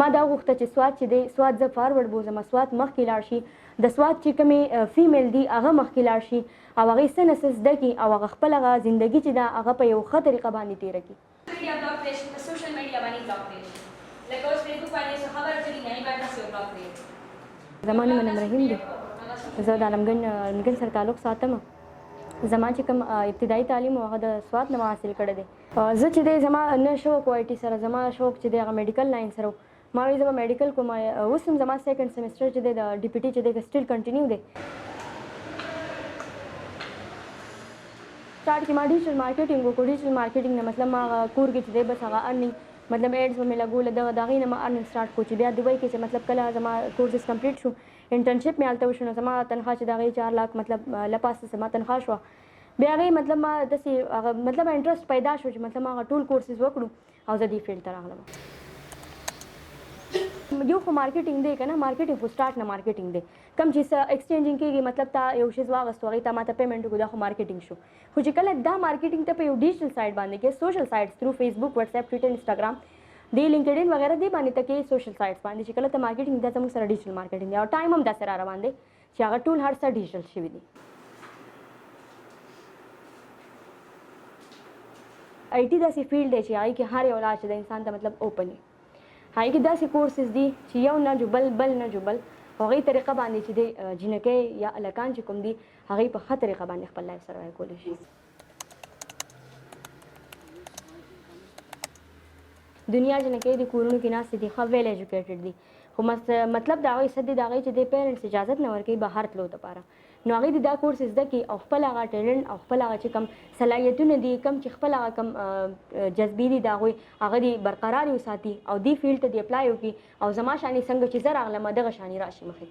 ما دا غوښته چې سواد چې دی سواد زه فارورډ بوزم سواد مخکې لاړ شي د سواد چې کومې فیمیل دي هغه مخکې لاړ شي او هغې څه نه څه زده کړي او هغه خپل هغه زندګي چې ده هغه په یو ښه طریقه باندې تېره کړي. میډیا بلاک کړی شي په سوشل میډیا باندې بلاک کړی شي لکه اوس فیسبوک باندې څه خبر چلی نه باید تاسو بلاک کړئ. زما نوم انم رحیم دی. زه د عالمګنج سره تعلق ساتم. زما چې کوم ابتدایي تعلیم هغه د سواد نه حاصل کړی دی. زه چې دی زما نه شوق و آی ټي سره زما شوق چې دی هغه میډیکل لاین سره و. ما وایي زه به میډیکل کوم اوس هم زما سیکنډ سیمسټر چې دی د ډي پي ټي چې دی سټیل کنټینیو دی. स्टार्ट की digital marketing को digital marketing ने मतलब मा कूर के दे बस हगा अर्निंग मतलब एड्स में लगो लदा दागी ने अर्निंग स्टार्ट को बिया दुबई के मतलब कला जमा कोर्सेस कंप्लीट शु इंटर्नशिप में आलता वशु जमा तनख्वाह च दागी 4 लाख मतलब लपास जमा तनख्वाह शो बिया गई मतलब मा दसी मतलब इंटरेस्ट पैदा शो मतलब मा टूल कोर्सेस वकड़ू او زدي فیلډ ته راغلم. یو خو مارکیټینګ دی که نه مارکیټینګ خو سټارټ نه مارکیټینګ دی کم چې ایکسچینجینګ کېږي مطلب تا یو شیز واغستو هغې ته ما ته پیمنټ وکړو دا خو مارکیټینګ شو خو چې کله دا مارکیټینګ ته په یو ډیجیټل سایټ باندې کې سوشل سایټس تھرو فیسبوک واتساپ ټویټر انسټاګرام دی لینکډین وغیرہ دی باندې ته کې سوشل سایټس باندې چې کله ته مارکیټینګ دا زموږ سره ډیجیټل مارکیټینګ دی او ټایم هم داسې را روان دی چې هغه ټول هر څه ډیجیټل شوي دي. آی ټي داسې فیلډ دی چې هغې کې هر یو لار چې د انسان ته مطلب اوپن وي هغې کې داسې کورسز دي چې یو نه جو بل نه جو بل هغې طریقه باندې چې دی جینکۍ یا هلکان چې کوم دي هغې په ښه طریقه باندې خپل لایف سروایو کولی شي. دنیا جینکۍ د کورونو کې ناستې دي ښه ویل ایجوکیټډ دي خو مطلب د هغوی څه دی د هغوی چې دی پیرنټس اجازت نه ورکوي بهر تلو دپاره نو هغې د دا کورس زده کړي او خپل هغه ټیلنټ او خپل هغه چې کوم صلاحیتونه دي کوم چې خپل هغه کوم جذبې دي د هغوی هغه دې برقرار وساتي او دې فیلډ ته دې اپلای وکړي او زما شانې څنګه چې زه راغلم دغه شانې راشي مخې ته.